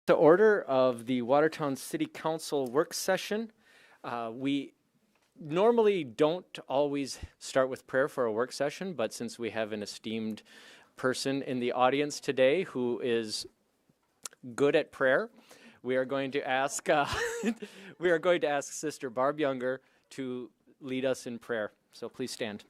To order of the Watertown City Council work session. We normally don't always start with prayer for a work session, but since we have an esteemed person in the audience today who is good at prayer, we are going to ask Sister Barb Younger to lead us in prayer. So please stand.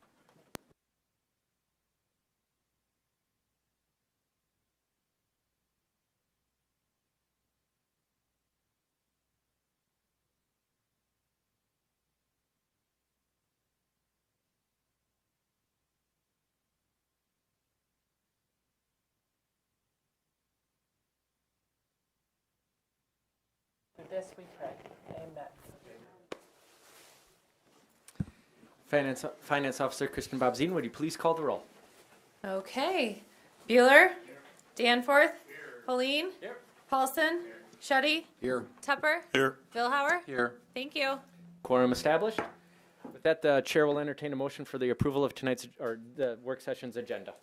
Through this we pray. Amen. Finance Officer Kristen Bobzien, would you please call the roll? Okay. Bueller. Danforth. Pauline. Here. Paulson. Shetty. Here. Tupper. Here. Billhauer. Here. Thank you. Quorum established. With that, the chair will entertain a motion for the approval of tonight's, or the work session's agenda.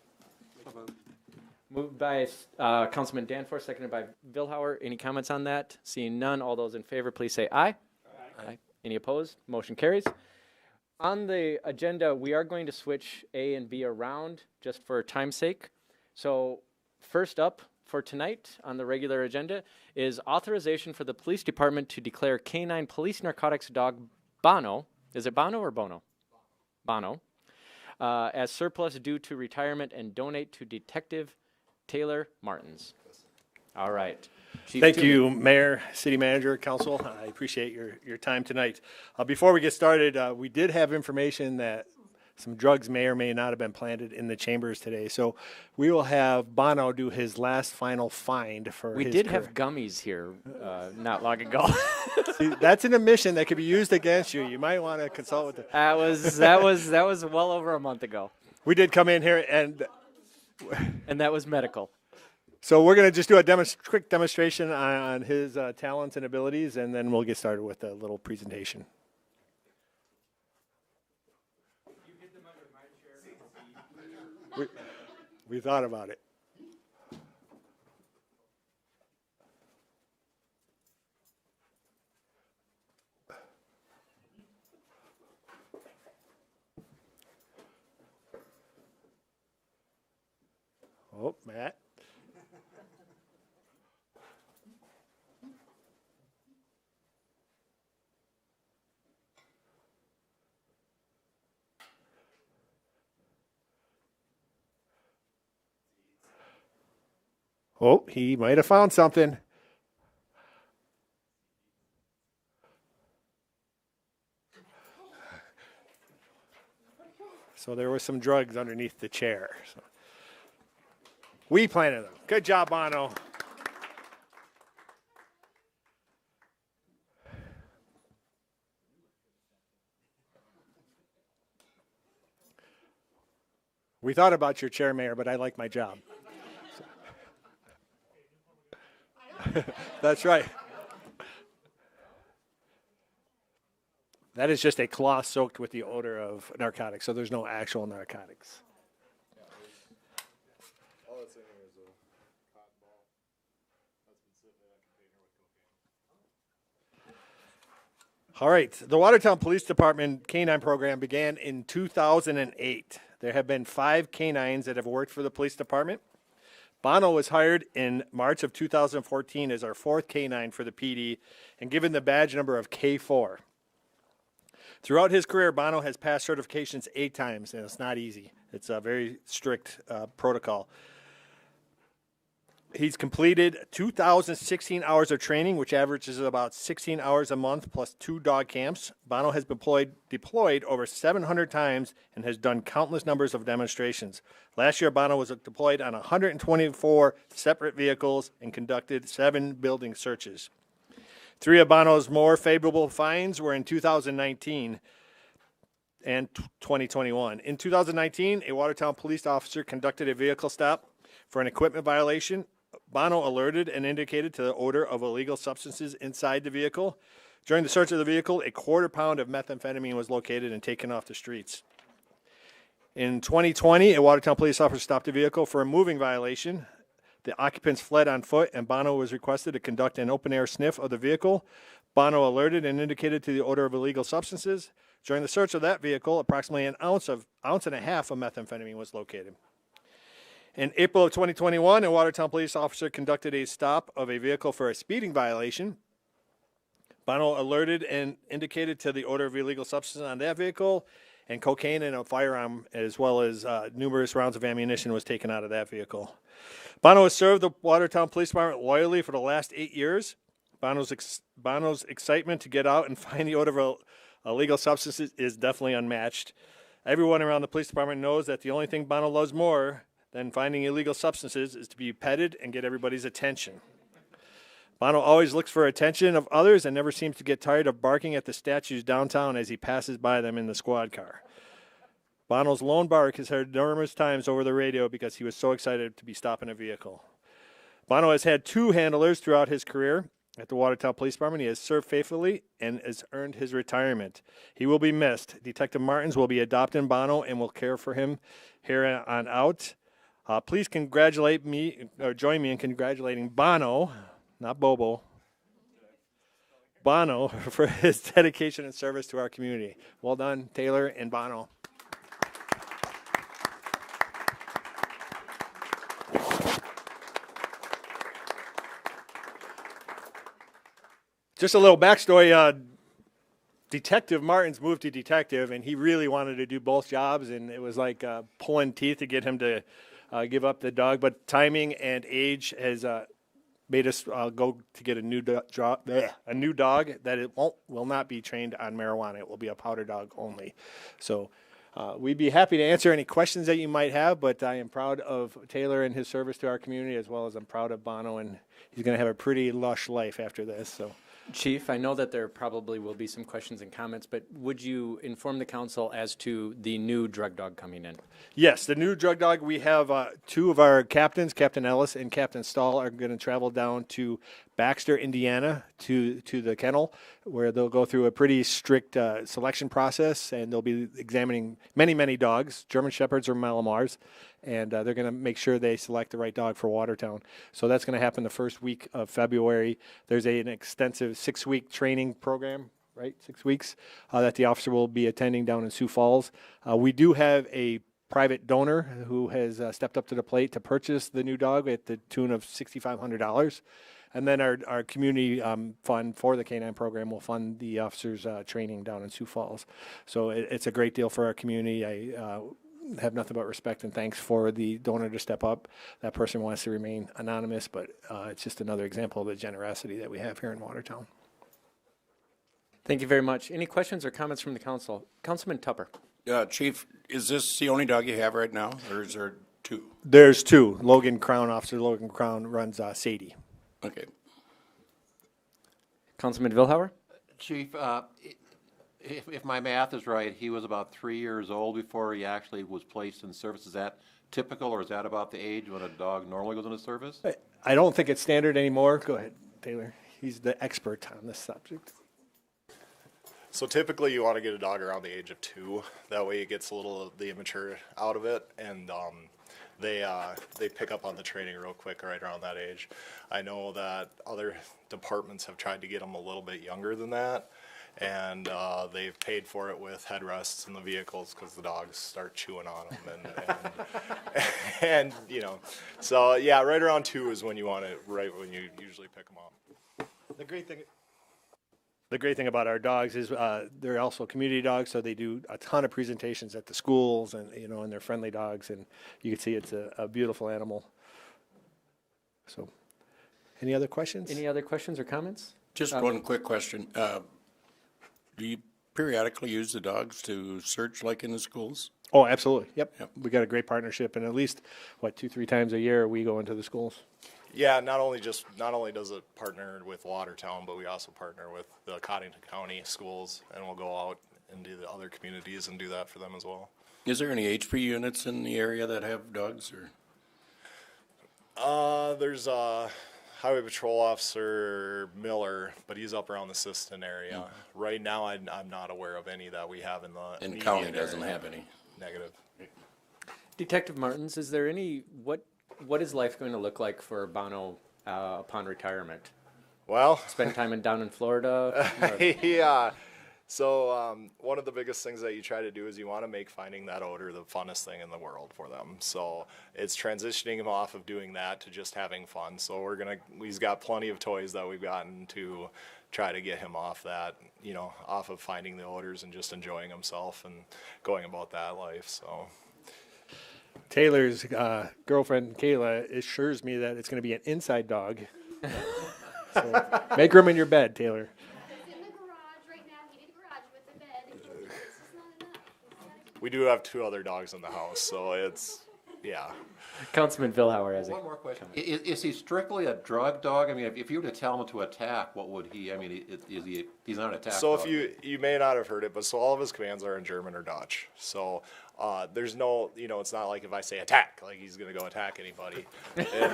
Moved by Councilman Danforth, seconded by Billhauer. Any comments on that? Seeing none, all those in favor, please say aye. Aye. Any opposed? Motion carries. On the agenda, we are going to switch A and B around just for time's sake. So first up for tonight on the regular agenda is authorization for the police department to declare canine police narcotics dog Bono. Is it Bono or Bono? Bono. As surplus due to retirement and donate to Detective Taylor Martins. All right. Chief Thank Toomey. you, Mayor, City Manager, Council. I appreciate your time tonight. Before we get started, we did have information that some drugs may or may not have been planted in the chambers today. So we will have Bono do his last final find for We his did career. have gummies here not long ago. See, that's an admission that could be used against you. You might want to consult with the. That was well over a month ago, We did come in here, and and that was medical. so we're going to just do a quick demonstration on his talents and abilities, and then we'll get started with a little presentation. We thought about it. Oh, Matt. Oh, he might have found something. So there was some drugs underneath the chair. So we planted them. Good job, Bono. We thought about your chair, Mayor, but I like my job. That's right. That is just a cloth soaked with the odor of narcotics, so there's no actual narcotics. All that's in here is a cotton ball that's been sitting in a container with cocaine. All right. The Watertown Police Department canine program began in 2008. There have been 5 canines that have worked for the police department. Bono was hired in March of 2014 as our 4th canine for the PD and given the badge number of K4. Throughout his career, Bono has passed certifications 8 times, and it's not easy. It's a very strict protocol. He's completed 2,016 hours of training, which averages about 16 hours a month plus 2 dog camps. Bono has been deployed over 700 times and has done countless numbers of demonstrations. Last year, Bono was deployed on 124 separate vehicles and conducted 7 building searches. 3 of Bono's more favorable finds were in 2019 and 2021. In 2019, a Watertown police officer conducted a vehicle stop for an equipment violation. Bono alerted and indicated to the odor of illegal substances inside the vehicle. During the search of the vehicle, a quarter pound of methamphetamine was located and taken off the streets. In 2020, a Watertown police officer stopped a vehicle for a moving violation. The occupants fled on foot, and Bono was requested to conduct an open-air sniff of the vehicle. Bono alerted and indicated to the odor of illegal substances. During the search of that vehicle, approximately an ounce and a half of methamphetamine was located. In April of 2021, a Watertown police officer conducted a stop of a vehicle for a speeding violation. Bono alerted and indicated to the odor of illegal substances on that vehicle, and cocaine and a firearm, as well as numerous rounds of ammunition, was taken out of that vehicle. Bono has served the Watertown Police Department loyally for the last 8 years. Bono's excitement to get out and find the odor of illegal substances is definitely unmatched. Everyone around the police department knows that the only thing Bono loves more than finding illegal substances is to be petted and get everybody's attention. Bono always looks for attention of others and never seems to get tired of barking at the statues downtown as he passes by them in the squad car. Bono's lone bark is heard numerous times over the radio because he was so excited to be stopping a vehicle. Bono has had 2 handlers throughout his career at the Watertown Police Department. He has served faithfully and has earned his retirement. He will be missed. Detective Martins will be adopting Bono and will care for him here on out. Please congratulate me, or join me in congratulating Bono, not Bobo, Bono, for his dedication and service to our community. Well done, Taylor and Bono. Just a little backstory. Detective Martins moved to detective, and he really wanted to do both jobs, and it was like pulling teeth to get him to give up the dog. But timing and age has made us go to get a new dog that it will not be trained on marijuana. It will be a powder dog only. So we'd be happy to answer any questions that you might have, but I am proud of Taylor and his service to our community, as well as I'm proud of Bono, and he's going to have a pretty lush life after this. So. Chief, I know that there probably will be some questions and comments, but would you inform the council as to the new drug dog coming in? Yes, the new drug dog, we have 2 of our captains, Captain Ellis and Captain Stahl, are going to travel down to Baxter, Indiana, to the kennel, where they'll go through a pretty strict selection process, and they'll be examining many dogs, German Shepherds or Malamars, and they're going to make sure they select the right dog for Watertown. So that's going to happen the first week of February. There's an extensive 6-week training program, right, 6 weeks, that the officer will be attending down in Sioux Falls. We do have a private donor who has stepped up to the plate to purchase the new dog at the tune of $6,500. And then our community fund for the K-9 program will fund the officers' training down in Sioux Falls. So it's a great deal for our community. I have nothing but respect and thanks for the donor to step up. That person wants to remain anonymous, but it's just another example of the generosity that we have here in Watertown. Thank you very much. Any questions or comments from the council? Councilman Tupper. Chief, is this the only dog you have right now, or is there 2? There's 2. Logan Crown, Officer Logan Crown runs Sadie. Okay. Councilman Vilhauer? Chief, if my math is right, he was about 3 years old before he actually was placed in service. Is that typical, or is that about the age when a dog normally goes into service? I don't think it's standard anymore. Go ahead, Taylor. He's the expert on this subject. So typically you want to get a dog around the age of 2. That way it gets a little of the immature out of it, and they pick up on the training real quick right around that age. I know that other departments have tried to get them a little bit younger than that, and they've paid for it with headrests in the vehicles because the dogs start chewing on them, and you know, so yeah, right around 2 is when you want it, right when you usually pick them up. The great thing about our dogs is they're also community dogs, so they do a ton of presentations at the schools, and and they're friendly dogs, and you can see it's a beautiful animal. So, any other questions? Any other questions or comments? Just one quick question. Do you periodically use the dogs to search like in the schools? Oh, absolutely. Yep. Yep. We got a great partnership, and at least 2-3 times a year we go into the schools. Yeah, not only does it partner with Watertown, but we also partner with the Cottington County schools, and we'll go out into the other communities and do that for them as well. Is there any HP units in the area that have dogs, or? There's a Highway Patrol Officer Miller, but he's up around the Siston area. Mm-hmm. Right now, I'm not aware of any that we have in the county doesn't have any. Negative. Detective Martins, is there any, what what is life going to look like for Bono upon retirement? Well, Spend time down in Florida? yeah. So one of the biggest things that you try to do is you want to make finding that odor the funnest thing in the world for them. So it's transitioning him off of doing that to just having fun. So he's got plenty of toys that we've gotten to try to get him off that, off of finding the odors and just enjoying himself and going about that life. So Taylor's girlfriend, Kayla, assures me that it's going to be an inside dog. So make room in your bed, Taylor. It's in the garage right now, heated garage with the bed. It's just not enough. we do have 2 other dogs in the house, so yeah. Councilman Vilhauer has One more question. Is he strictly a drug dog? I mean, if you were to tell him to attack, what would he, I mean, he's not an attack So dog. if you may not have heard it, but so all of his commands are in German or Dutch. So there's no, it's not like if I say attack, like he's gonna go attack anybody. And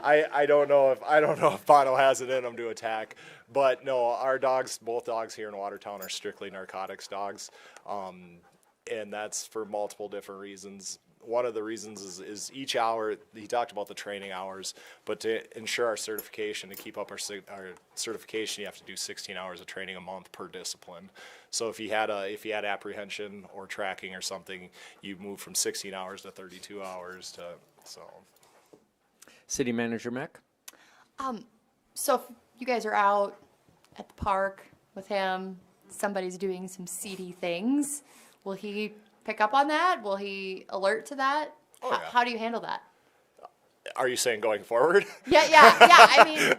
I don't know if Bono has it in him to attack, but no, our dogs, both dogs here in Watertown, are strictly narcotics dogs, and that's for multiple different reasons. One of the reasons is each hour, he talked about the training hours, but to ensure our certification, to keep up our certification, you have to do 16 hours of training a month per discipline. So if you had apprehension or tracking or something, you move from 16 hours to 32 hours so. City Manager Mack? So if you guys are out at the park with him, somebody's doing some seedy things, will he pick up on that? Will he alert to that? Oh, yeah. How do you handle that? Are you saying going forward? Yeah. I mean,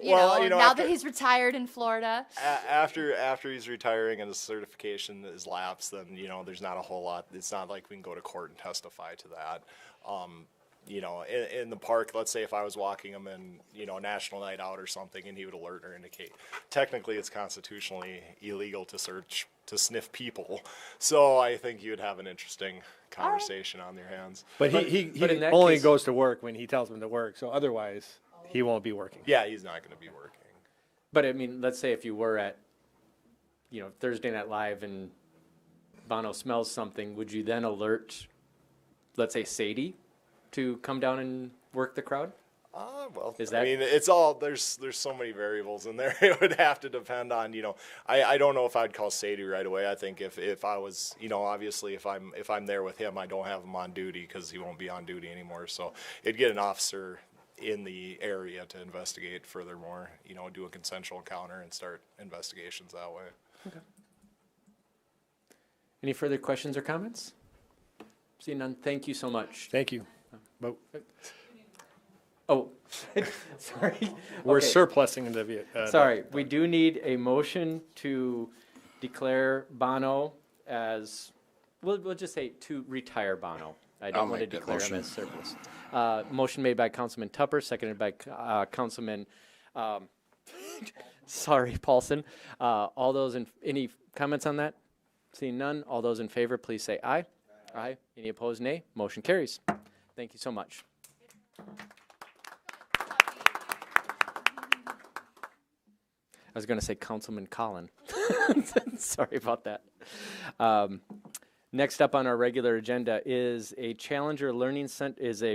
when, now after- that he's retired in Florida. After he's retiring and his certification is lapsed, then there's not a whole lot. It's not like we can go to court and testify to that. In the park, let's say if I was walking him in, National Night Out or something, and he would alert or indicate. Technically, it's constitutionally illegal to sniff people. So I think you would have an interesting conversation on your hands. But he but in that only case- goes to work when he tells him to work. So otherwise, he won't be working. Yeah, he's not going to be working. But I mean, let's say if you were at, Thursday Night Live and Bono smells something, would you then alert, let's say Sadie, to come down and work the crowd? It's all, there's so many variables in there. It would have to depend on, I don't know if I'd call Sadie right away. I think if I was, obviously if I'm there with him, I don't have him on duty because he won't be on duty anymore. So it'd get an officer in the area to investigate furthermore, do a consensual encounter and start investigations that way. Okay. Any further questions or comments? Seeing none, thank you so much. Thank you. But Oh, sorry. we're Okay. surplusing the Sorry, we do need a motion to declare Bono as, we'll just say to retire Bono. I I'll don't want to make that declare him motion. as surplus. Motion made by Councilman Tupper, seconded by Councilman, Paulson. All those any comments on that? Seeing none, all those in favor, please say aye. Aye. Any opposed, nay. Motion carries. Thank you so much. I was going to say Councilman Collin. Sorry about that. Next up on our regular agenda is a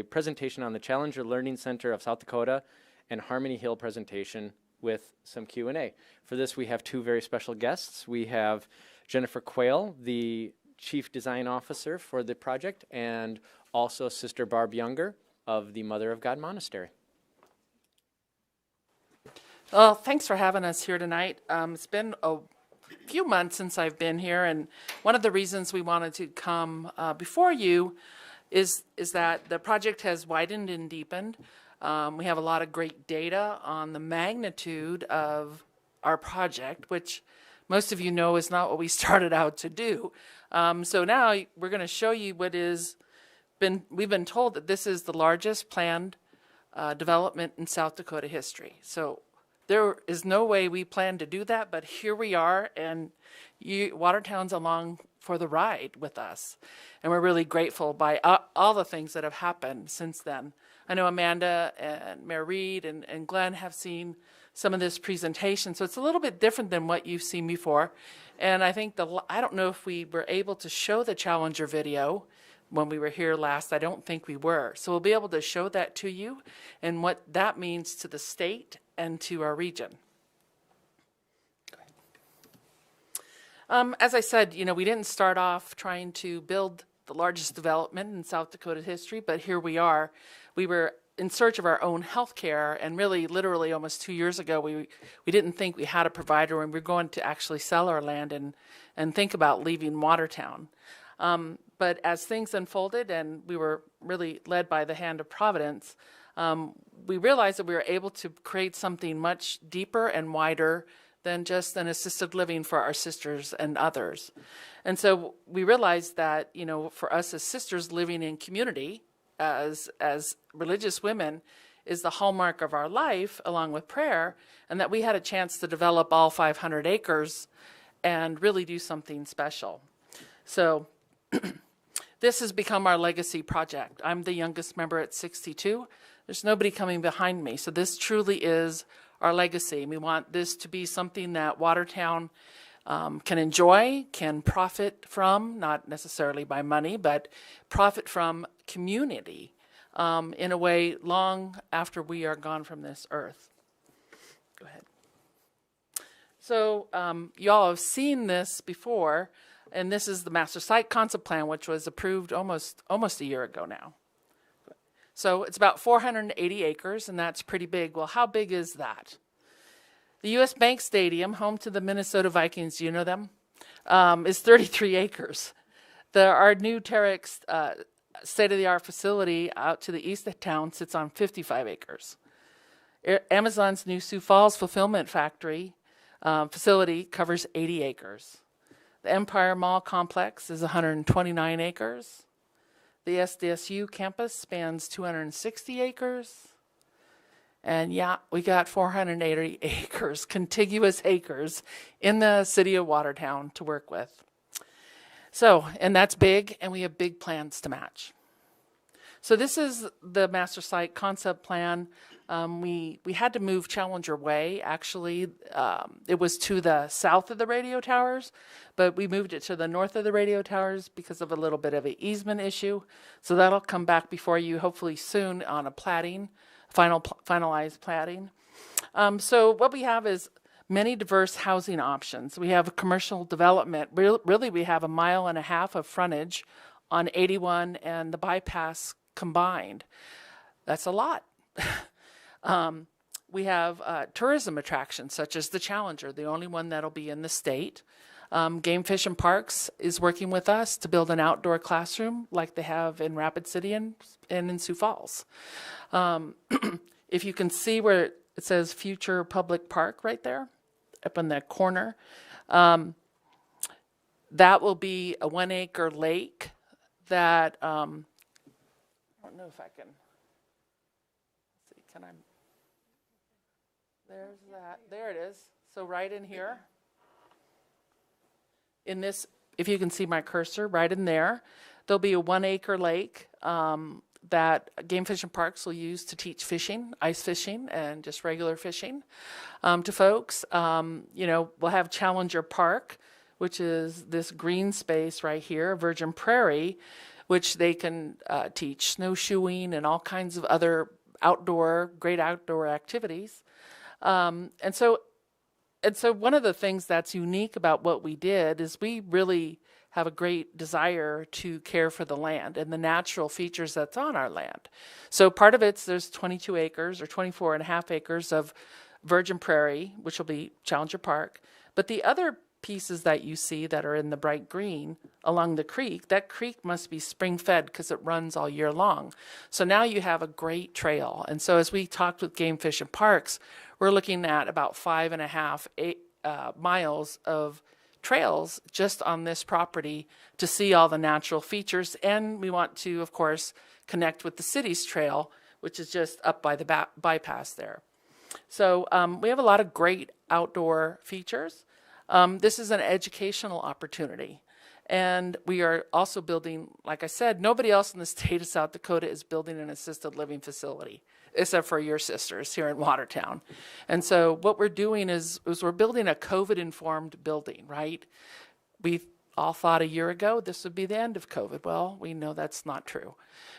presentation on the Challenger Learning Center of South Dakota and Harmony Hill presentation with some Q&A. For this, we have 2 very special guests. We have Jennifer Quayle, the Chief Design Officer for the project, and also Sister Barb Younger of the Mother of God Monastery. Well, thanks for having us here tonight. It's been a few months since I've been here, and one of the reasons we wanted to come before you is that the project has widened and deepened. We have a lot of great data on the magnitude of our project, which most of you know is not what we started out to do. So now we're going to show you we've been told that this is the largest planned development in South Dakota history. So there is no way we planned to do that, but here we are, and Watertown's along for the ride with us. And we're really grateful by all the things that have happened since then. I know Amanda and Mayor Reed and Glenn have seen some of this presentation, so it's a little bit different than what you've seen before. And I think I don't know if we were able to show the Challenger video when we were here last, I don't think we were. So we'll be able to show that to you and what that means to the state and to our region. As I said, we didn't start off trying to build the largest development in South Dakota history, but here we are. We were in search of our own health care, and really, literally almost 2 years ago, we didn't think we had a provider, and we were going to actually sell our land and think about leaving Watertown. But as things unfolded, and we were really led by the hand of Providence, we realized that we were able to create something much deeper and wider than just an assisted living for our sisters and others. And so we realized that, for us as sisters living in community, as religious women, is the hallmark of our life, along with prayer, and that we had a chance to develop all 500 acres and really do something special. So this has become our legacy project. I'm the youngest member at 62. There's nobody coming behind me. So this truly is our legacy. We want this to be something that Watertown can enjoy, can profit from, not necessarily by money, but profit from community in a way long after we are gone from this earth. Go ahead. So you all have seen this before, and this is the Master Site Concept Plan, which was approved almost a year ago now. So it's about 480 acres, and that's pretty big. Well, how big is that? The U.S. Bank Stadium, home to the Minnesota Vikings, you know them, is 33 acres. Our new Terex state-of-the-art facility out to the east of town sits on 55 acres. Amazon's new Sioux Falls fulfillment factory facility covers 80 acres. The Empire Mall complex is 129 acres. The SDSU campus spans 260 acres. And yeah, we got 480 acres, contiguous acres, in the city of Watertown to work with. So, and that's big, and we have big plans to match. So this is the Master Site Concept Plan. We had to move Challenger Way. Actually, it was to the south of the radio towers, but we moved it to the north of the radio towers because of a little bit of an easement issue. So that'll come back before you hopefully soon on a platting, finalized platting. So what we have is many diverse housing options. We have commercial development. Really, we have 1.5 miles of frontage on 81 and the bypass combined. That's a lot. We have tourism attractions such as the Challenger, the only one that'll be in the state. Game Fish and Parks is working with us to build an outdoor classroom like they have in Rapid City and in Sioux Falls. If you can see where it says Future Public Park right there, up in the corner, that will be a 1-acre lake that, I don't know if I can, let's see, can I, there's that, there it is. So right in here, in this, if you can see my cursor, right in there, there'll be a 1-acre lake that Game Fish and Parks will use to teach fishing, ice fishing, and just regular fishing to folks. We'll have Challenger Park, which is this green space right here, Virgin Prairie, which they can teach snowshoeing and all kinds of other great outdoor activities. And so one of the things that's unique about what we did is we really have a great desire to care for the land and the natural features that's on our land. So part of there's 22 acres or 24 and a half acres of Virgin Prairie, which will be Challenger Park. But the other pieces that you see that are in the bright green along the creek, that creek must be spring fed because it runs all year long. So now you have a great trail. And so as we talked with Game Fish and Parks, we're looking at about 5.5 miles of trails just on this property to see all the natural features. And we want to, of course, connect with the city's trail, which is just up by the bypass there. So we have a lot of great outdoor features. This is an educational opportunity. And we are also building, like I said, nobody else in the state of South Dakota is building an assisted living facility, except for your sisters here in Watertown. And so what we're doing is we're building a COVID-informed building, right? all thought a year ago this would be the end of COVID. Well, we know that's not true.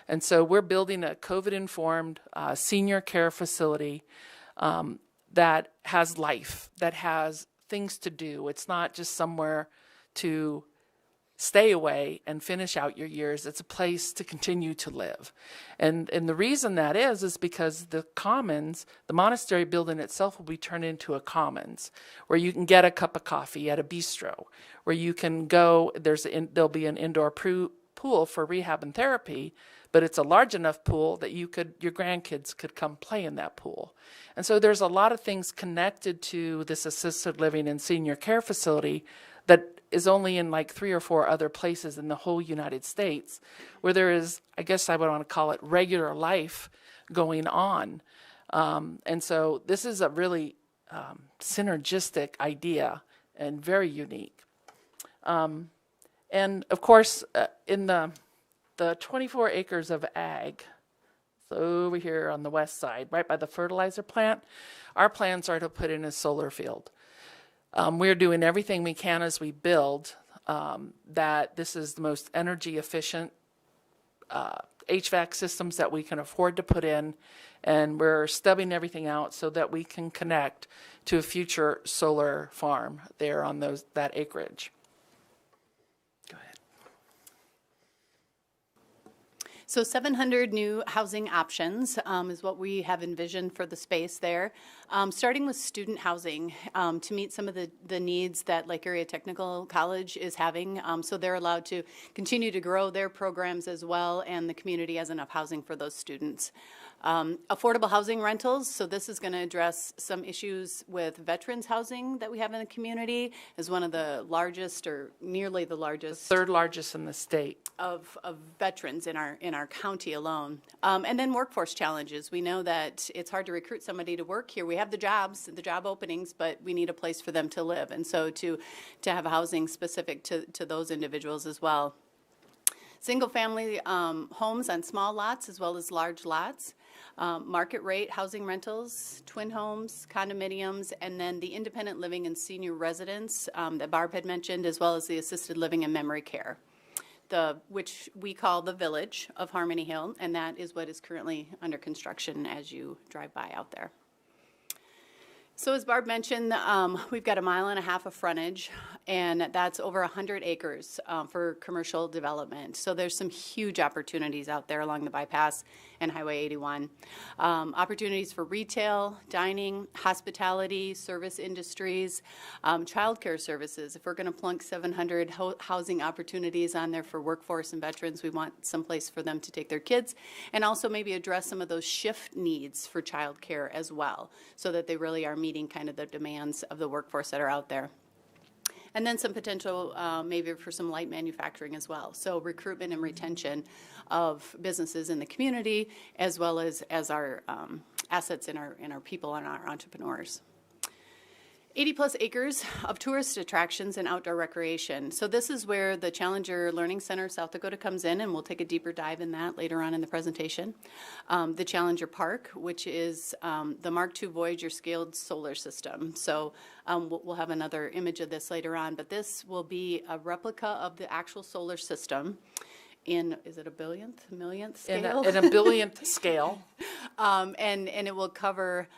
And so we're building a COVID-informed senior care facility that has life, that has things to do. It's not just somewhere to stay away and finish out your years. It's a place to continue to live. And the reason that is because the commons, the monastery building itself will be turned into a commons where you can get a cup of coffee at a bistro, where you can go, there'll be an indoor pool for rehab and therapy, but it's a large enough pool that your grandkids could come play in that pool. And so there's a lot of things connected to this assisted living and senior care facility that is only in like 3 or 4 other places in the whole United States where there is, I guess I would want to call it regular life going on. And so this is a really synergistic idea and very unique. And of course, in the 24 acres of ag, so over here on the west side, right by the fertilizer plant, our plans are to put in a solar field. We're doing everything we can as we build that this is the most energy efficient HVAC systems that we can afford to put in, and we're stubbing everything out so that we can connect to a future solar farm there on that acreage. Go ahead. So 700 new housing options is what we have envisioned for the space there, starting with student housing to meet some of the needs that Lake Area Technical College is having. So they're allowed to continue to grow their programs as well, and the community has enough housing for those students. Affordable housing rentals, so this is going to address some issues with veterans housing that we have in the community, as one of the largest, or nearly the largest, Third largest in the state. of veterans in our county alone. And then workforce challenges. We know that it's hard to recruit somebody to work here. We have the jobs, the job openings, but we need a place for them to live. And so to have housing specific to those individuals as well. Single-family homes on small lots as well as large lots. Market rate housing rentals, twin homes, condominiums, and then the independent living and senior residence that Barb had mentioned, as well as the assisted living and memory care, which we call the Village of Harmony Hill, and that is what is currently under construction as you drive by out there. So as Barb mentioned, we've got 1.5 miles of frontage, and that's over 100 acres for commercial development. So there's some huge opportunities out there along the bypass and Highway 81. Opportunities for retail, dining, hospitality, service industries, childcare services. If we're going to plunk 700 housing opportunities on there for workforce and veterans, we want someplace for them to take their kids, and also maybe address some of those shift needs for childcare as well, so that they really are meeting kind of the demands of the workforce that are out there. And then some potential maybe for some light manufacturing as well. So recruitment and retention of businesses in the community, as well as our assets in our people and our entrepreneurs. 80-plus acres of tourist attractions and outdoor recreation. So this is where the Challenger Learning Center South Dakota comes in, and we'll take a deeper dive in that later on in the presentation. The Challenger Park, which is the Mark II Voyager scaled solar system. So we'll have another image of this later on, but this will be a replica of the actual solar system in, is it a millionth scale? In a billionth scale. And it will cover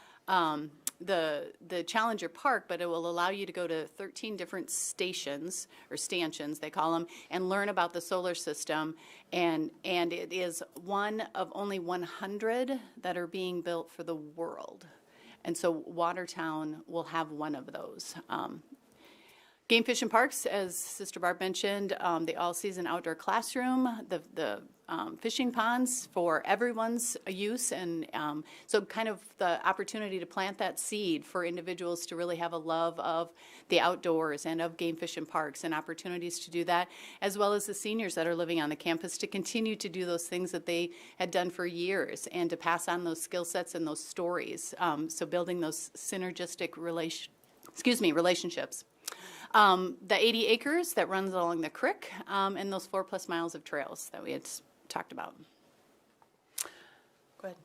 the Challenger Park, but it will allow you to go to 13 different stations, or stanchions they call them, and learn about the solar system. And it is one of only 100 that are being built for the world. And so Watertown will have one of those. Game Fish and Parks, as Sister Barb mentioned, the all-season outdoor classroom, the fishing ponds for everyone's use, and so kind of the opportunity to plant that seed for individuals to really have a love of the outdoors and of Game Fish and Parks, and opportunities to do that, as well as the seniors that are living on the campus to continue to do those things that they had done for years, and to pass on those skill sets and those stories. So building those synergistic relationships. The 80 acres that runs along the creek, and those 4+ miles of trails that we had talked about. Go ahead.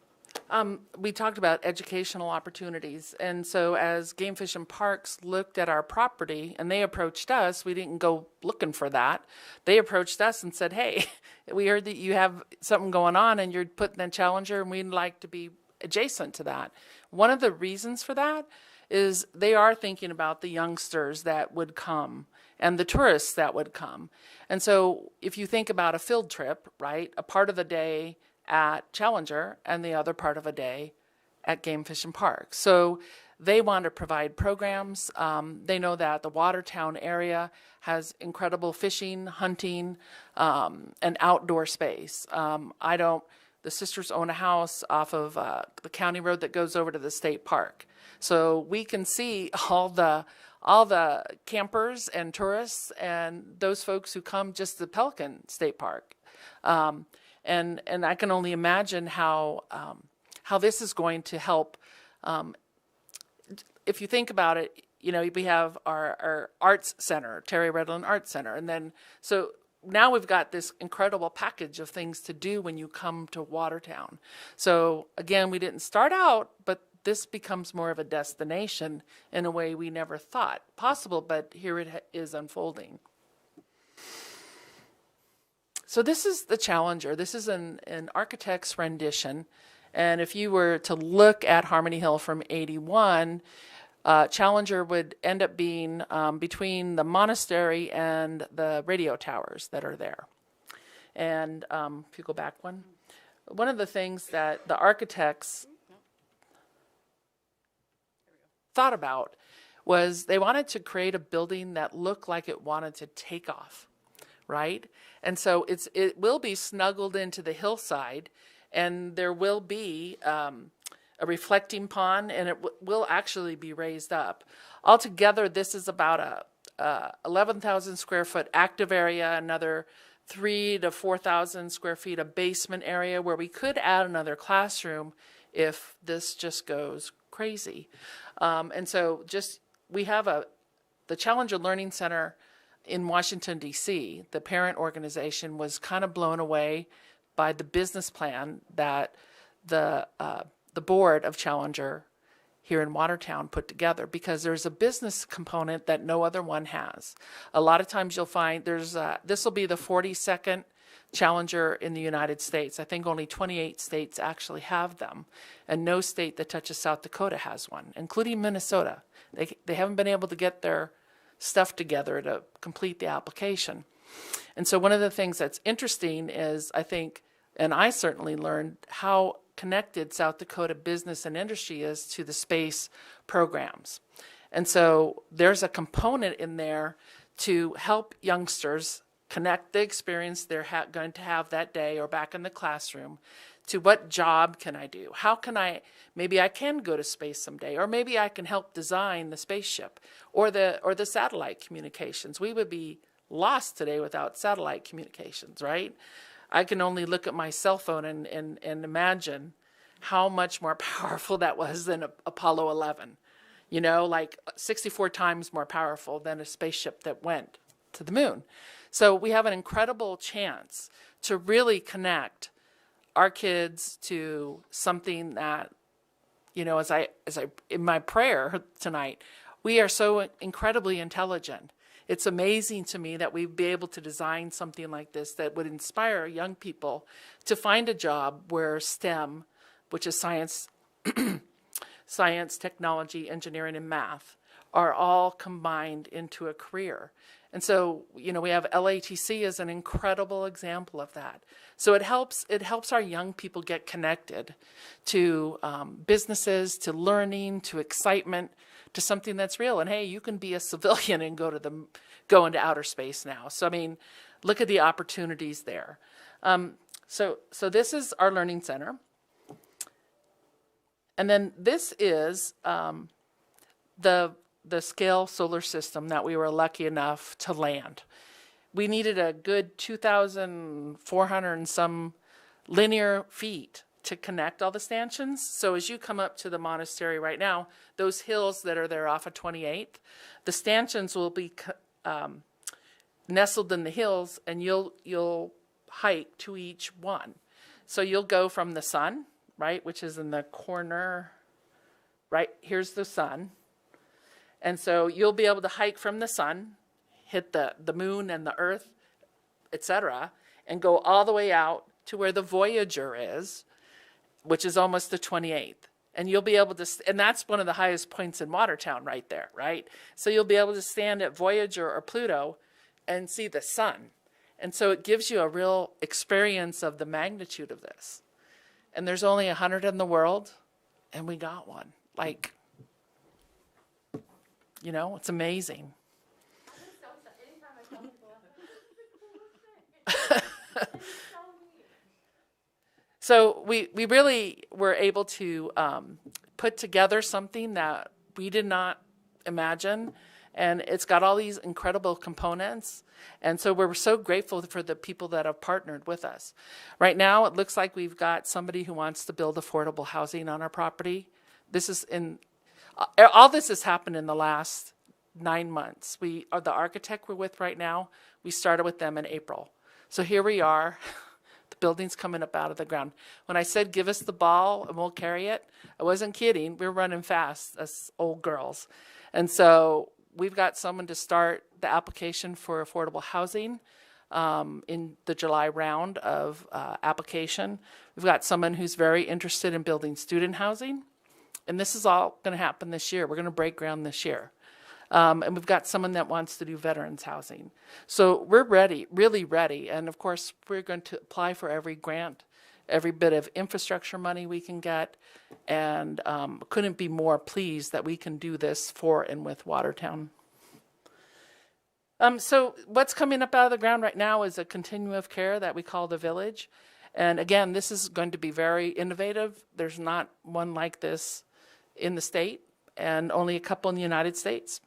We talked about educational opportunities. And so as Game Fish and Parks looked at our property and they approached us, we didn't go looking for that. They approached us and said, hey, we heard that you have something going on and you're putting a Challenger and we'd like to be adjacent to that. One of the reasons for that is they are thinking about the youngsters that would come and the tourists that would come. And so if you think about a field trip, right, a part of the day at Challenger and the other part of a day at Game Fish and Park. So they want to provide programs. They know that the Watertown area has incredible fishing, hunting, and outdoor space. The sisters own a house off of the county road that goes over to the state park. So we can see all the campers and tourists and those folks who come just to Pelican State Park. And I can only imagine how this is going to help. If you think about it, you know, we have our arts center, Terry Redland Arts Center, and then so now we've got this incredible package of things to do when you come to Watertown. So again, we didn't start out, but this becomes more of a destination in a way we never thought possible, but here it is unfolding. So this is the Challenger. This is an architect's rendition. And if you were to look at Harmony Hill from 81, Challenger would end up being between the monastery and the radio towers that are there. And if you go back one of the things that the architects thought about was they wanted to create a building that looked like it wanted to take off, right? And so it will be snuggled into the hillside, and there will be a reflecting pond, and it will actually be raised up. Altogether, this is about a 11,000 square foot active area, another 3,000 to 4,000 square feet of basement area where we could add another classroom if this just goes crazy. And so we have the Challenger Learning Center in Washington, D.C., the parent organization was kind of blown away by the business plan that the board of Challenger here in Watertown put together, because there's a business component that no other one has. A lot of times you'll find this will be the 42nd Challenger in the United States. I think only 28 states actually have them, and no state that touches South Dakota has one, including Minnesota. They haven't been able to get their stuff together to complete the application. And so one of the things that's interesting is, I think, and I certainly learned how connected South Dakota business and industry is to the space programs. And so there's a component in there to help youngsters connect the experience they're going to have that day or back in the classroom to what job can I do? How can maybe I can go to space someday, or maybe I can help design the spaceship or the satellite communications. We would be lost today without satellite communications, right? I can only look at my cell phone and imagine how much more powerful that was than Apollo 11. You know, like 64 times more powerful than a spaceship that went to the moon. So we have an incredible chance to really connect our kids to something that, you know, as I in my prayer tonight, we are so incredibly intelligent. It's amazing to me that we'd be able to design something like this that would inspire young people to find a job where STEM, which is science, technology, engineering, and math, are all combined into a career. And so, you know, we have LATC as an incredible example of that. So it helps our young people get connected to businesses, to learning, to excitement, to something that's real. And hey, you can be a civilian and go into outer space now. So I mean, look at the opportunities there. So this is our learning center. And then this is the scale solar system that we were lucky enough to land. We needed a good 2,400 and some linear feet to connect all the stanchions. So as you come up to the monastery right now, those hills that are there off of 28th, the stanchions will be nestled in the hills, and you'll hike to each one. So you'll go from the sun, right, which is in the corner, right, here's the sun. And so you'll be able to hike from the sun, hit the moon and the earth, etc., and go all the way out to where the Voyager is, which is almost the 28th. And you'll be able to, and that's one of the highest points in Watertown right there, right? So you'll be able to stand at Voyager or Pluto and see the sun. And so it gives you a real experience of the magnitude of this. And there's only 100 in the world, and we got one. Like, you know, it's amazing. So we really were able to put together something that we did not imagine, and it's got all these incredible components. And so we're so grateful for the people that have partnered with us. Right now, it looks like we've got somebody who wants to build affordable housing on our property. This is all this has happened in the last 9 months. The architect we're with right now, we started with them in April. So here we are. The building's coming up out of the ground. When I said, give us the ball and we'll carry it, I wasn't kidding. We're running fast as old girls. And so we've got someone to start the application for affordable housing in the July round of application. We've got someone who's very interested in building student housing. And this is all going to happen this year. We're going to break ground this year. And we've got someone that wants to do veterans housing. So we're ready, really ready. And of course, we're going to apply for every grant, every bit of infrastructure money we can get. And couldn't be more pleased that we can do this for and with Watertown. So what's coming up out of the ground right now is a continuum of care that we call the Village. And again, this is going to be very innovative. There's not one like this in the state, and only a couple in the United States.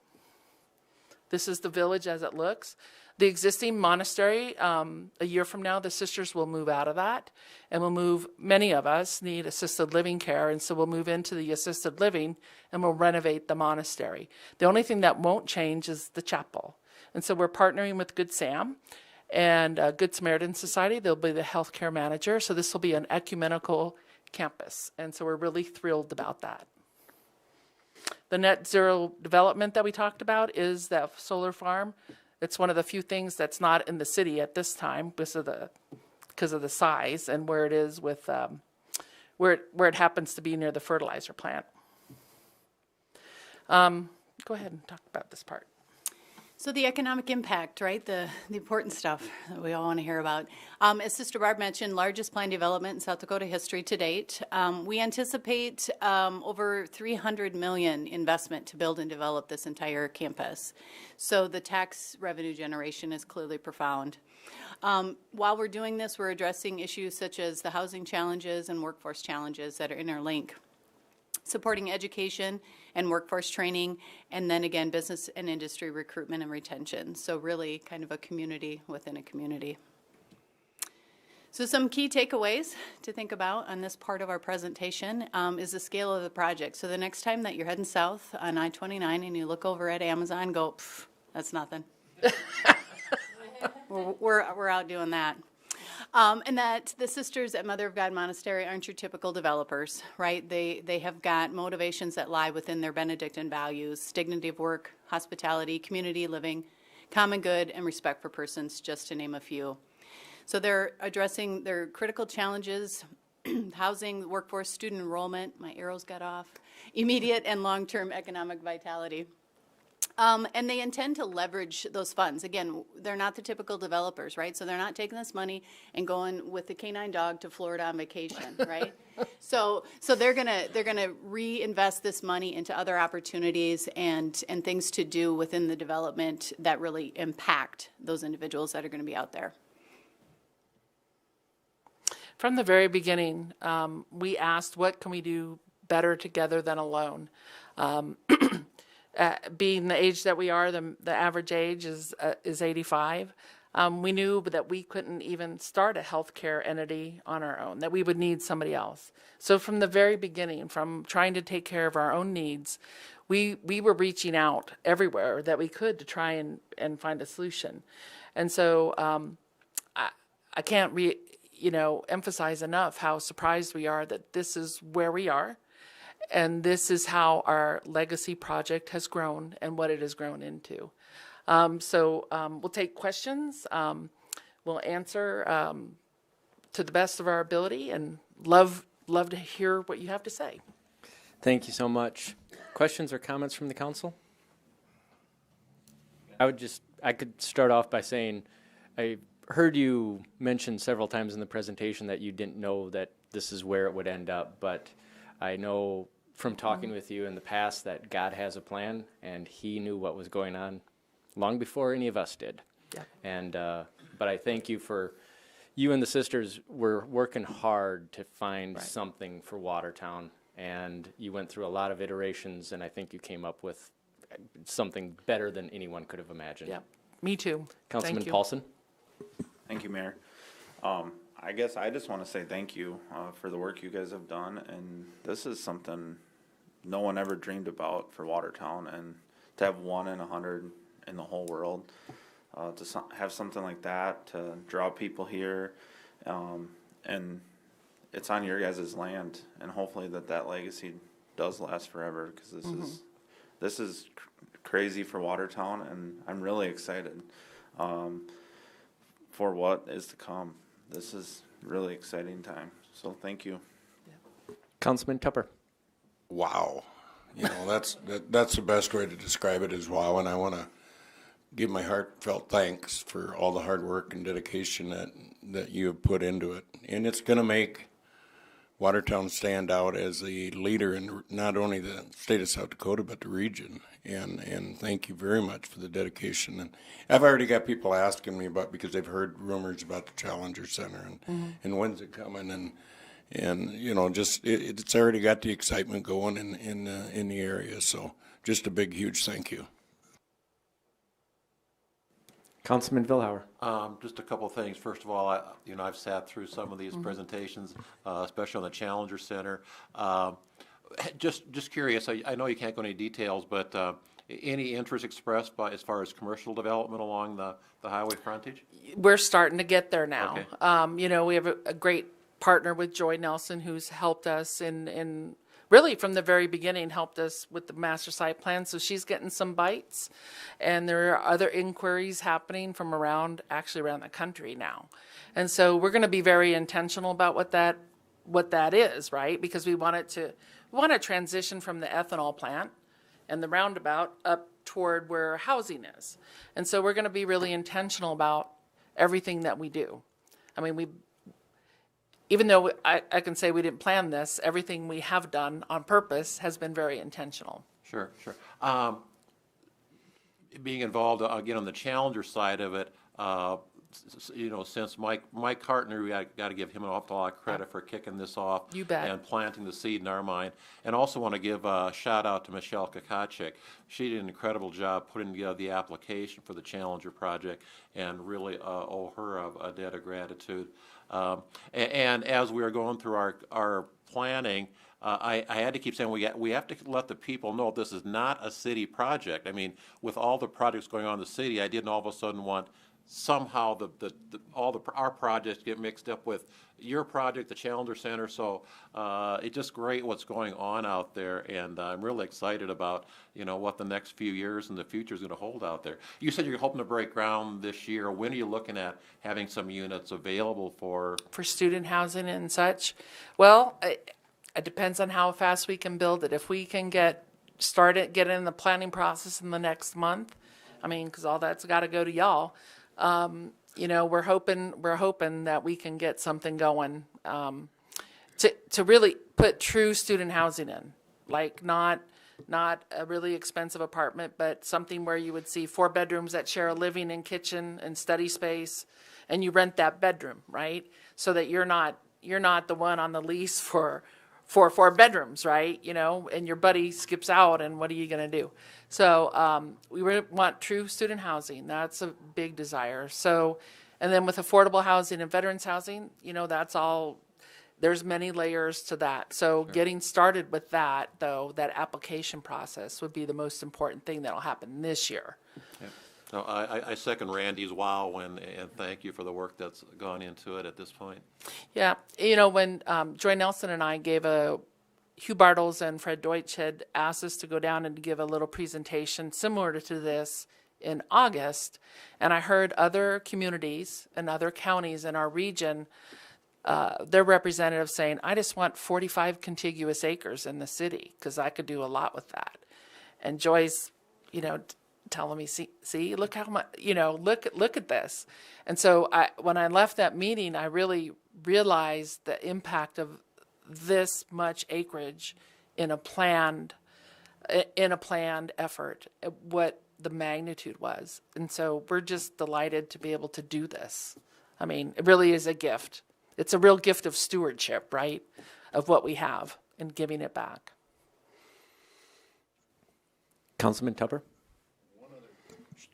This is the Village as it looks. The existing monastery, a year from now, the sisters will move out of that, and many of us need assisted living care, and so we'll move into the assisted living, and we'll renovate the monastery. The only thing that won't change is the chapel. And so we're partnering with Good Sam and Good Samaritan Society. They'll be the healthcare manager, so this will be an ecumenical campus, and so we're really thrilled about that. The net zero development that we talked about is that solar farm. It's one of the few things that's not in the city at this time because of the size and where it is with where it happens to be near the fertilizer plant. Go ahead and talk about this part. So the economic impact, right? The important stuff that we all want to hear about. As Sister Barb mentioned, largest planned development in South Dakota history to date. We anticipate over $300 million investment to build and develop this entire campus. So the tax revenue generation is clearly profound. While we're doing this, we're addressing issues such as the housing challenges and workforce challenges that are interlinked. Supporting education and workforce training, and then again, business and industry recruitment and retention. So really kind of a community within a community. So some key takeaways to think about on this part of our presentation is the scale of the project. So the next time that you're heading south on I-29 and you look over at Amazon, go, that's nothing. we're out doing that. And that the sisters at Mother of God Monastery aren't your typical developers, right? They have got motivations that lie within their Benedictine values: dignity of work, hospitality, community living, common good, and respect for persons, just to name a few. So they're addressing their critical challenges: housing, workforce, student enrollment, my arrows got off, immediate and long-term economic vitality. And they intend to leverage those funds. Again, they're not the typical developers, right? So they're not taking this money and going with the canine dog to Florida on vacation, right? So they're gonna reinvest this money into other opportunities and things to do within the development that really impact those individuals that are going to be out there. From the very beginning, we asked, what can we do better together than alone? Being the age that we are, the average age is 85. We knew that we couldn't even start a healthcare entity on our own, that we would need somebody else. So from the very beginning, from trying to take care of our own needs, we were reaching out everywhere that we could to try and find a solution. And so I can't emphasize enough how surprised we are that this is where we are. And this is how our legacy project has grown and what it has grown into. We'll take questions. We'll answer to the best of our ability, and love to hear what you have to say. Thank you so much. Questions or comments from the council? I could start off by saying, I heard you mention several times in the presentation that you didn't know that this is where it would end up, but I know from talking with you in the past that God has a plan, and he knew what was going on long before any of us did. Yeah. And, but I thank you for, you and the sisters were working hard to find something for Watertown, and you went through a lot of iterations, and I think you came up with something better than anyone could have imagined. Yeah, me too. Councilman Thank you. Paulson? Thank you, Mayor. I guess I just want to say thank you for the work you guys have done, and this is something no one ever dreamed about for Watertown, and to have 1 in 100 in the whole world, to have something like that, to draw people here, and it's on your guys' land, and hopefully that legacy does last forever, because this is crazy for Watertown, and I'm really excited for what is to come. This is really exciting time. So thank you. Councilman Tupper? Wow. That's the best way to describe it is wow. And I want to give my heartfelt thanks for all the hard work and dedication that you have put into it. And it's going to make Watertown stand out as a leader in not only the state of South Dakota, but the region. And thank you very much for the dedication. And I've already got people asking me about, because they've heard rumors about the Challenger Center and when's it coming, and it's already got the excitement going in the area. So just a big, huge thank you. Councilman Vilhauer? Just a couple of things. First of all, I've sat through some of these presentations, especially on the Challenger Center. Just curious, I know you can't go into details, but any interest expressed as far as commercial development along the highway frontage? We're starting to get there now. Okay. We have a great partner with Joy Nelson, who's helped us in really from the very beginning, helped us with the master site plan. So she's getting some bites, and there are other inquiries happening from around the country now. And so we're going to be very intentional about what that is, right? Because we want to transition from the ethanol plant and the roundabout up toward where housing is. And so we're going to be really intentional about everything that we do. I mean, even though I can say we didn't plan this, everything we have done on purpose has been very intentional. Sure. Being involved, again, on the Challenger side of it, since Mike Hartner, we got to give him an awful lot of credit for kicking this off. You bet. And planting the seed in our mind. And also want to give a shout out to Michelle Kakachik. She did an incredible job putting together the application for the Challenger project, and really owe her a debt of gratitude. And as we were going through our planning, I had to keep saying we have to let the people know this is not a city project. I mean, with all the projects going on in the city, I didn't all of a sudden want somehow our projects get mixed up with your project, the Challenger Center. So it's just great what's going on out there, and I'm really excited about what the next few years and the future is going to hold out there. You said you're hoping to break ground this year. When are you looking at having some units available for student housing and such? Well, it depends on how fast we can build it. If we can get in the planning process in the next month, I mean, because all that's got to go to y'all. We're hoping that we can get something going to really put true student housing in, like not a really expensive apartment, but something where you would see 4 bedrooms that share a living and kitchen and study space, and you rent that bedroom, right? So that you're not the one on the lease for 4 bedrooms, right? And your buddy skips out, and what are you going to do? So we want true student housing. That's a big desire. So, and then with affordable housing and veterans housing, that's all. There's many layers to that. So getting started with that, though, that application process would be the most important thing that'll happen this year. Yeah. No, I second Randy's wow and thank you for the work that's gone into it at this point. Yeah, when Joy Nelson and I gave Hugh Bartles and Fred Deutsch had asked us to go down and give a little presentation similar to this in August, and I heard other communities and other counties in our region, their representatives saying, I just want 45 contiguous acres in the city because I could do a lot with that. And Joy's, telling me, see, look how much, look at this. And so when I left that meeting, I really realized the impact of this much acreage in a planned effort, what the magnitude was. And so we're just delighted to be able to do this. I mean, it really is a gift. It's a real gift of stewardship, right, of what we have and giving it back. Councilman Tupper?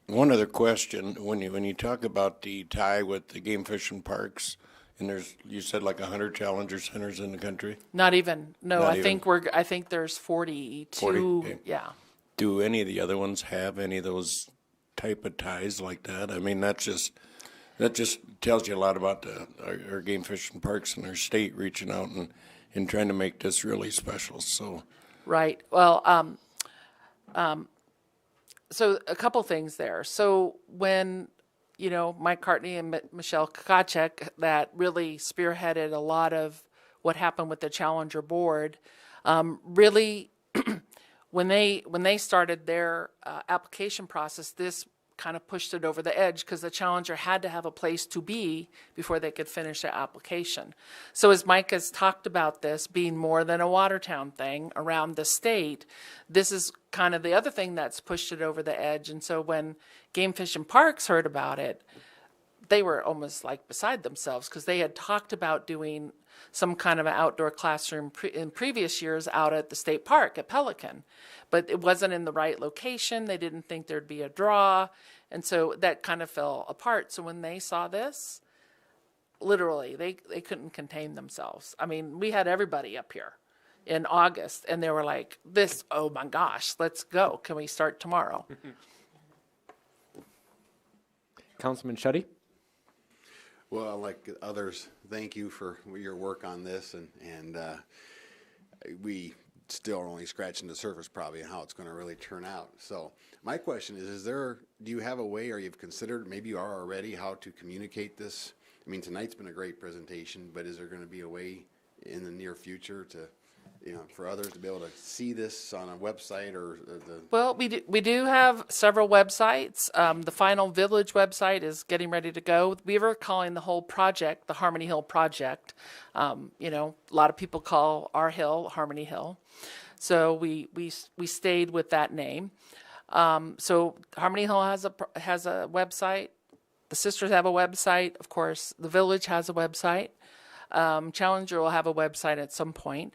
One other question, when you talk about the tie with the game fishing parks, and you said like 100 Challenger centers in the country? Not even. No, Not I even. think there's 42. 40, okay. Yeah. Do any of the other ones have any of those type of ties like that? I mean, that just tells you a lot about our game fishing parks in our state reaching out and trying to make this really special. So. Right. Well, so a couple things there. So when, Mike Cartney and Michelle Kakacek, that really spearheaded a lot of what happened with the Challenger board, really, when they started their application process, this kind of pushed it over the edge because the Challenger had to have a place to be before they could finish their application. So as Mike has talked about this being more than a Watertown thing around the state, this is kind of the other thing that's pushed it over the edge. And so when Game Fish and Parks heard about it, they were almost like beside themselves because they had talked about doing some kind of an outdoor classroom in previous years out at the state park at Pelican. But it wasn't in the right location. They didn't think there'd be a draw. And so that kind of fell apart. So when they saw this, literally, they couldn't contain themselves. I mean, we had everybody up here in August, and they were like, oh my gosh, let's go. Can we start tomorrow? Councilman Shetty? Well, like others, thank you for your work on this, and we still are only scratching the surface probably on how it's going to really turn out. So my question is do you have a way, or you've considered, maybe you are already, how to communicate this? I mean, tonight's been a great presentation, but is there going to be a way in the near future to, for others to be able to see this on a website or the? Well, we do have several websites. The Final Village website is getting ready to go. We were calling the whole project the Harmony Hill Project. A lot of people call our hill Harmony Hill, so we stayed with that name. So Harmony Hill has a website. The sisters have a website. Of course, the village has a website. Challenger will have a website at some point.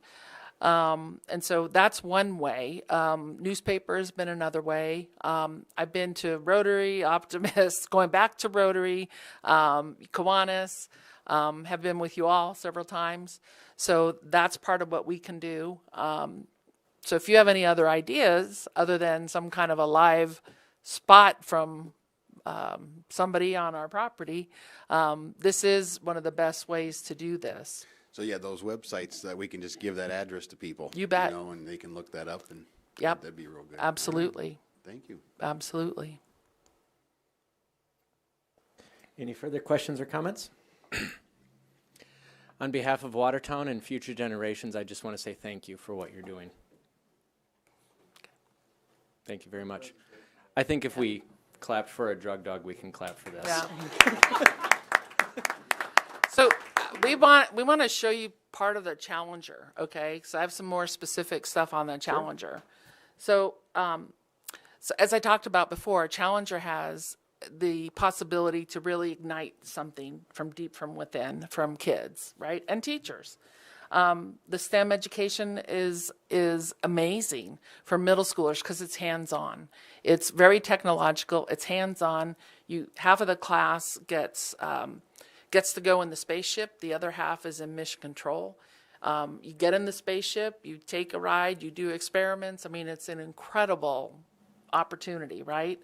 And so that's one way. Newspaper has been another way. I've been to Rotary, Optimist, going back to Rotary, Kiwanis, have been with you all several times. So that's part of what we can do. So if you have any other ideas other than some kind of a live spot from somebody on our property, this is one of the best ways to do this. So yeah, those websites that we can just give that address to people. You bet. And they can look that up, and yep, that'd be real good. Absolutely. Thank you. Absolutely. Any further questions or comments? On behalf of Watertown and future generations, I just want to say thank you for what you're doing. Thank you very much. I think if we clapped for a drug dog, we can clap for this. Yeah. So we want to show you part of the Challenger, okay? So I have some more specific stuff on the Challenger. Sure. So as I talked about before, Challenger has the possibility to really ignite something from deep from within, from kids, right, and teachers. The STEM education is amazing for middle schoolers because it's hands-on. It's very technological. It's hands-on. Half of the class gets to go in the spaceship. The other half is in mission control. You get in the spaceship, you take a ride, you do experiments. I mean, it's an incredible opportunity, right?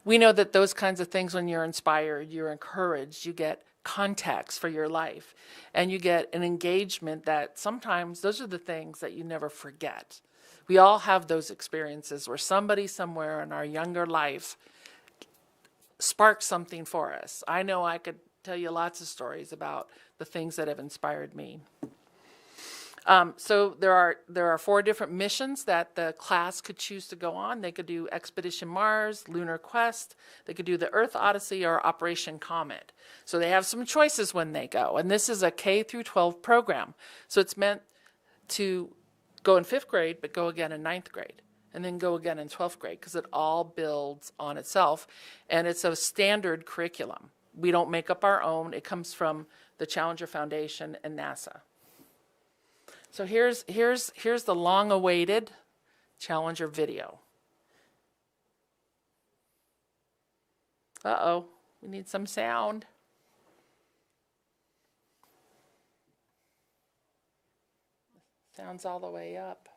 we know that those kinds of things, when you're inspired, you're encouraged, you get context for your life, and you get an engagement that sometimes those are the things that you never forget. We all have those experiences where somebody somewhere in our younger life sparked something for us. I know I could tell you lots of stories about the things that have inspired me. So there are 4 different missions that the class could choose to go on. They could do Expedition Mars, Lunar Quest, they could do the Earth Odyssey, or Operation Comet. So they have some choices when they go. And this is a K through 12 program. So it's meant to go in 5th grade, but go again in 9th grade, and then go again in 12th grade, because it all builds on itself. And it's a standard curriculum. We don't make up our own. It comes from the Challenger Foundation and NASA. So here's the long-awaited Challenger video. Uh-oh, we need some sound. Sound's all the way up.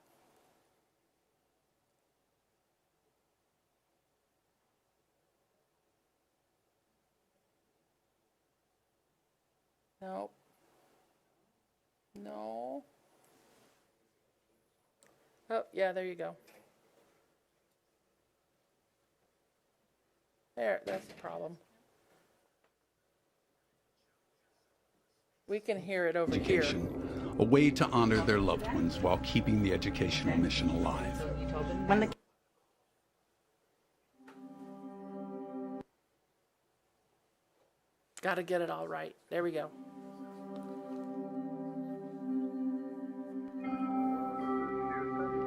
Nope. No. Oh, yeah, there you go. There, that's the problem. We can hear it over here. A way to honor their loved ones while keeping the educational mission alive. Got to get it all right. There we go.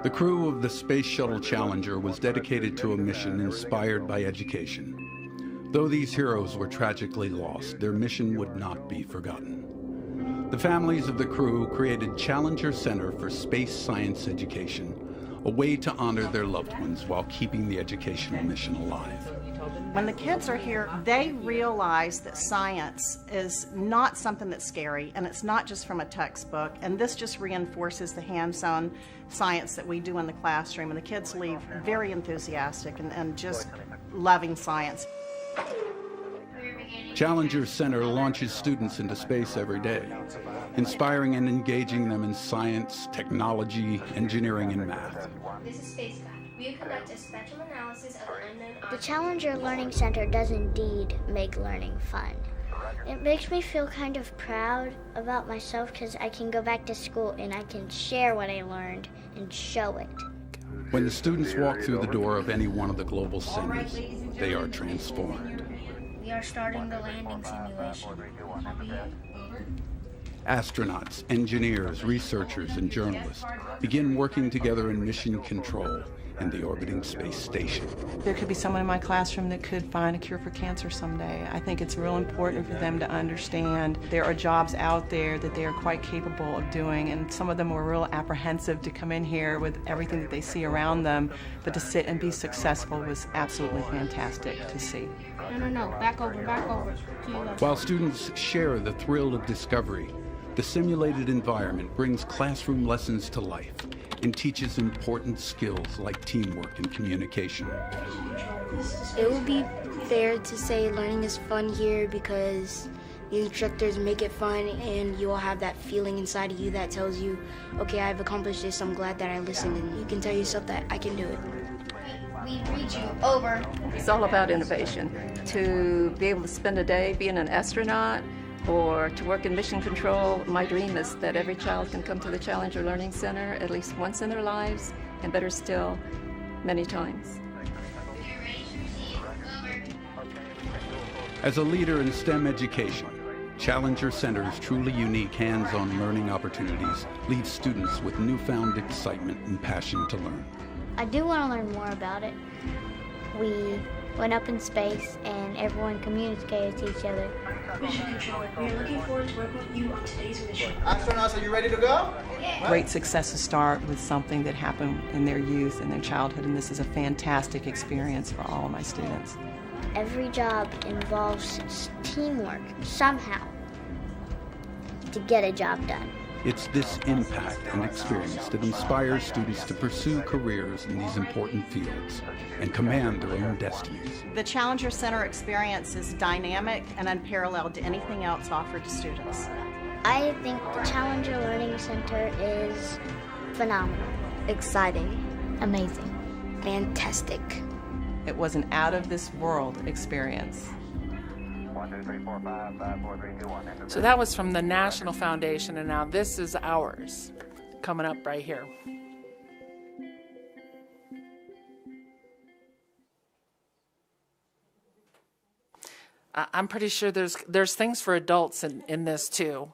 The crew of the Space Shuttle Challenger was dedicated to a mission inspired by education. Though these heroes were tragically lost, their mission would not be forgotten. The families of the crew created Challenger Center for Space Science Education, a way to honor their loved ones while keeping the educational mission alive. When the kids are here, they realize that science is not something that's scary, and it's not just from a textbook, and this just reinforces the hands-on science that we do in the classroom, and the kids leave very enthusiastic and just loving science. Challenger Center launches students into space every day, inspiring and engaging them in science, technology, engineering, and math. This is Space Guide. We conduct a spectrum analysis of unknown objects. The Challenger Learning Center does indeed make learning fun. It makes me feel kind of proud about myself because I can go back to school and I can share what I learned and show it. When the students walk through the door of any one of the global centers, they are transformed. We are starting the landing simulation. Astronauts, engineers, researchers, and journalists begin working together in mission control in the orbiting space station. There could be someone in my classroom that could find a cure for cancer someday. I think it's real important for them to understand there are jobs out there that they are quite capable of doing, and some of them were real apprehensive to come in here with everything that they see around them, but to sit and be successful was absolutely fantastic to see. No, back over. While students share the thrill of discovery, the simulated environment brings classroom lessons to life and teaches important skills like teamwork and communication. It would be fair to say learning is fun here because the instructors make it fun and you all have that feeling inside of you that tells you, okay, I've accomplished this, I'm glad that I listened, and you can tell yourself that I can do it. We read you over. It's all about innovation. To be able to spend a day being an astronaut or to work in mission control, my dream is that every child can come to the Challenger Learning Center at least once in their lives, and better still, many times. As a leader in STEM education, Challenger Center's truly unique hands-on learning opportunities leave students with newfound excitement and passion to learn. I do want to learn more about it. We went up in space and everyone communicated to each other. Mission Controller, we are looking forward to working with you on today's mission. Astronauts, are you ready to go? Yeah. Great successes start with something that happened in their youth and their childhood, and this is a fantastic experience for all of my students. Every job involves teamwork somehow to get a job done. It's this impact and experience that inspires students to pursue careers in these important fields and command their own destinies. The Challenger Center experience is dynamic and unparalleled to anything else offered to students. I think the Challenger Learning Center is phenomenal, exciting, amazing, fantastic. It was an out-of-this-world experience. So that was from the National Foundation, and now this is ours, coming up right here. I'm pretty sure there's things for adults in this too.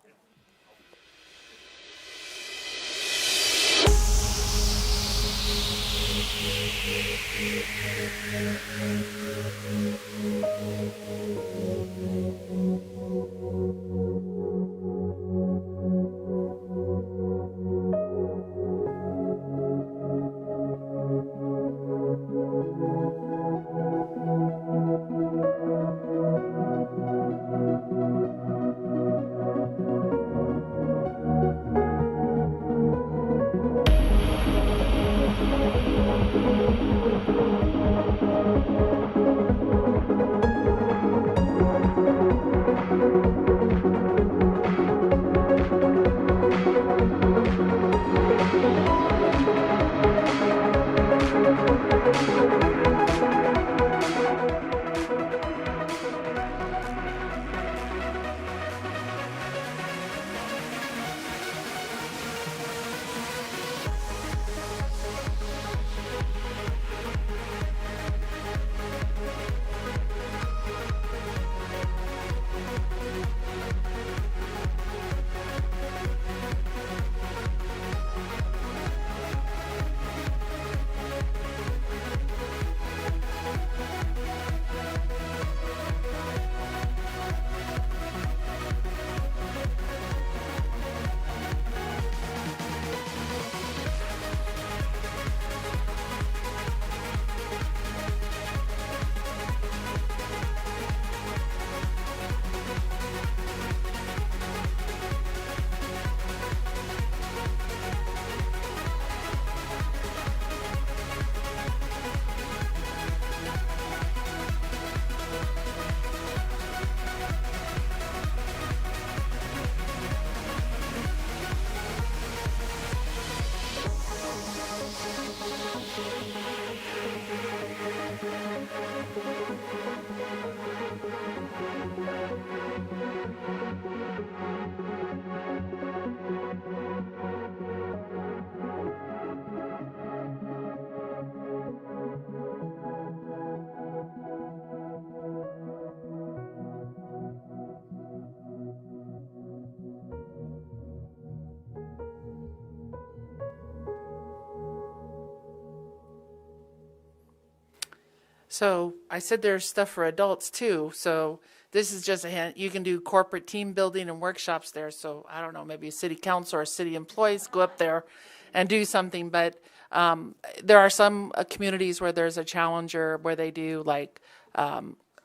So I said there's stuff for adults too. So this is just a hint. You can do corporate team building and workshops there. So I don't know, maybe a city council or city employees go up there and do something. But there are some communities where there's a Challenger where they do like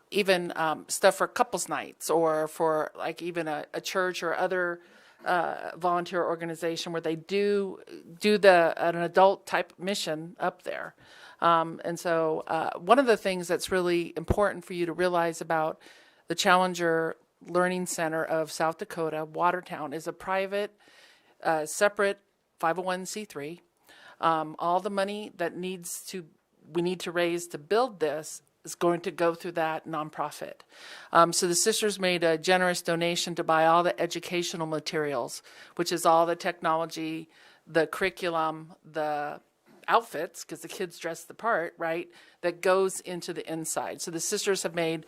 even stuff for couples nights or for like even a church or other volunteer organization where they do an adult type mission up there. And so one of the things that's really important for you to realize about the Challenger Learning Center of South Dakota, Watertown, is a private, separate 501c3. All the money that we need to raise to build this is going to go through that nonprofit. So the sisters made a generous donation to buy all the educational materials, which is all the technology, the curriculum, the outfits, because the kids dress the part, right, that goes into the inside. So the sisters have made,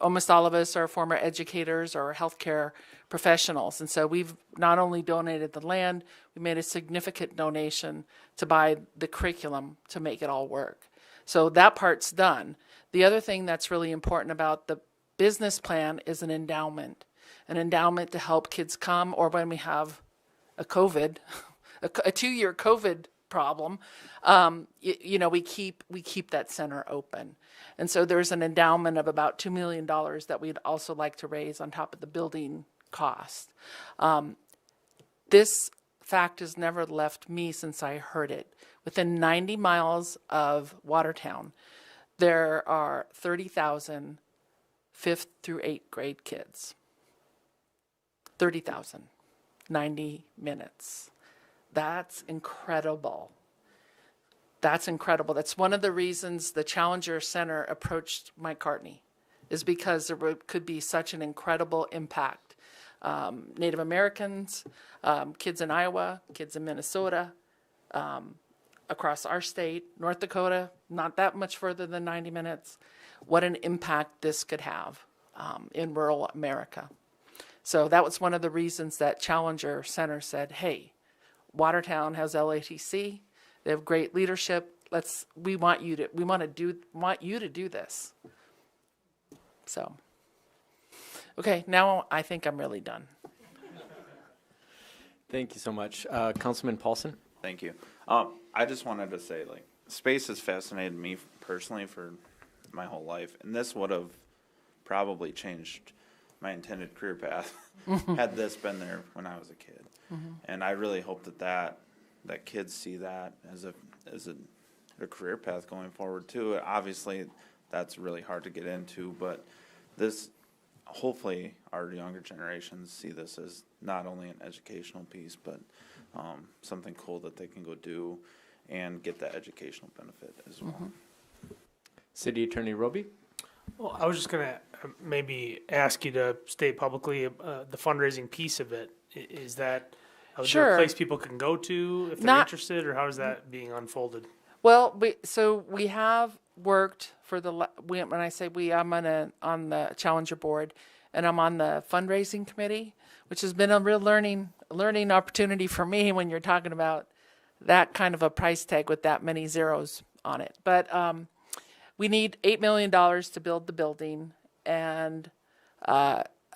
almost all of us are former educators or healthcare professionals. And so we've not only donated the land, we made a significant donation to buy the curriculum to make it all work. So that part's done. The other thing that's really important about the business plan is an endowment to help kids come, or when we have a COVID, a 2-year COVID problem, we keep that center open. And so there's an endowment of about $2 million that we'd also like to raise on top of the building cost. This fact has never left me since I heard it. Within 90 miles of Watertown, there are 30,000 5th through 8th grade kids. 30,000, 90 minutes. That's incredible. That's incredible. That's one of the reasons the Challenger Center approached Mike Cartney, is because there could be such an incredible impact. Native Americans, kids in Iowa, kids in Minnesota, across our state, North Dakota, not that much further than 90 minutes, what an impact this could have in rural America. So that was one of the reasons that Challenger Center said, hey, Watertown has LATC. They have great leadership. We want you to do this. So, okay, now I think I'm really done. Thank you so much. Councilman Paulson? Thank you. I just wanted to say, like, space has fascinated me personally for my whole life, and this would have probably changed my intended career path had this been there when I was a kid. And I really hope that kids see that as a career path going forward too. Obviously, that's really hard to get into, but this, hopefully, our younger generations see this as not only an educational piece, but something cool that they can go do and get that educational benefit as well. City Attorney Roby? Well, I was just going to maybe ask you to state publicly the fundraising piece of it. Is that Sure. a place people can go to if they're interested, or how is that being unfolded? Well, we have worked for when I say we, I'm on the Challenger board, and I'm on the fundraising committee, which has been a real learning opportunity for me when you're talking about that kind of a price tag with that many zeros on it. But we need $8 million to build the building, and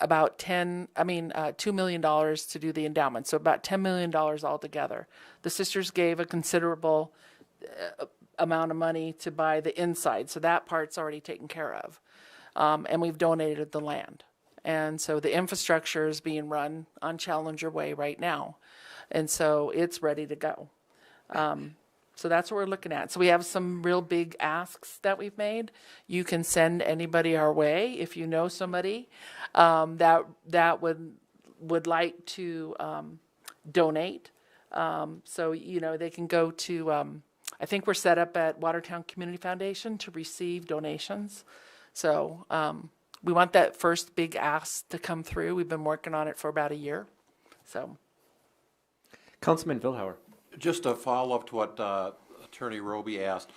about $2 million to do the endowment. So about $10 million altogether. The sisters gave a considerable amount of money to buy the inside, so that part's already taken care of. And we've donated the land. And so the infrastructure is being run on Challenger Way right now. And so it's ready to go. So that's what we're looking at. So we have some real big asks that we've made. You can send anybody our way if you know somebody that would like to donate. So they can go to. I think we're set up at Watertown Community Foundation to receive donations. So we want that first big ask to come through. We've been working on it for about a year. So, Councilman Vilhauer. Just a follow-up to what Attorney Roby asked.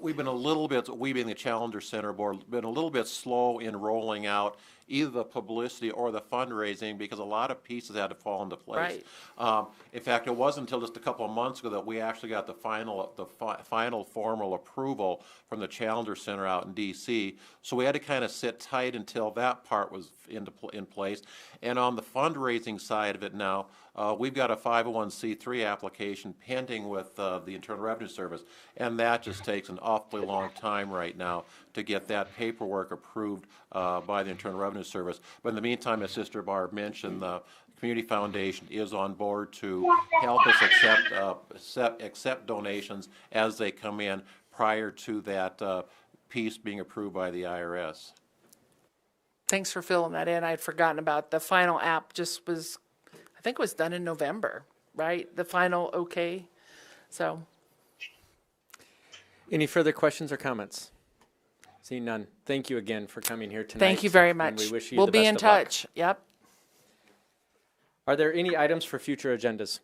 We've been a little bit, we being the Challenger Center Board, been a little bit slow in rolling out either the publicity or the fundraising because a lot of pieces had to fall into place. Right. In fact, it wasn't until just a couple of months ago that we actually got the final formal approval from the Challenger Center out in D.C. So we had to kind of sit tight until that part was in place. And on the fundraising side of it now, we've got a 501c3 application pending with the Internal Revenue Service, and that just takes an awfully long time right now to get that paperwork approved by the Internal Revenue Service. But in the meantime, as Sister Barb mentioned, the Community Foundation is on board to help us accept donations as they come in prior to that piece being approved by the IRS. Thanks for filling that in. I'd forgotten about the final app. I think it was done in November, right? The final okay. So, any further questions or comments? Seeing none. Thank you again for coming here tonight. Thank you very much. We wish you we'll the be best in of luck. touch. Yep. Are there any items for future agendas?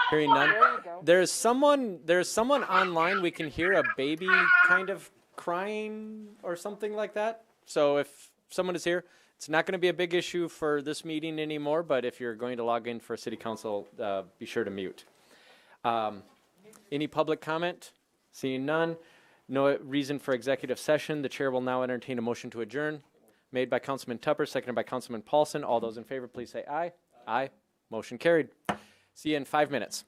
Hearing none. There's someone online. We can hear a baby kind of crying or something like that. So if someone is here, it's not going to be a big issue for this meeting anymore, but if you're going to log in for City Council, be sure to mute. Any public comment? Seeing none. No reason for executive session. The chair will now entertain a motion to adjourn. Made by Councilman Tupper, seconded by Councilman Paulson. All those in favor, please say aye. Aye. Motion carried. See you in 5 minutes.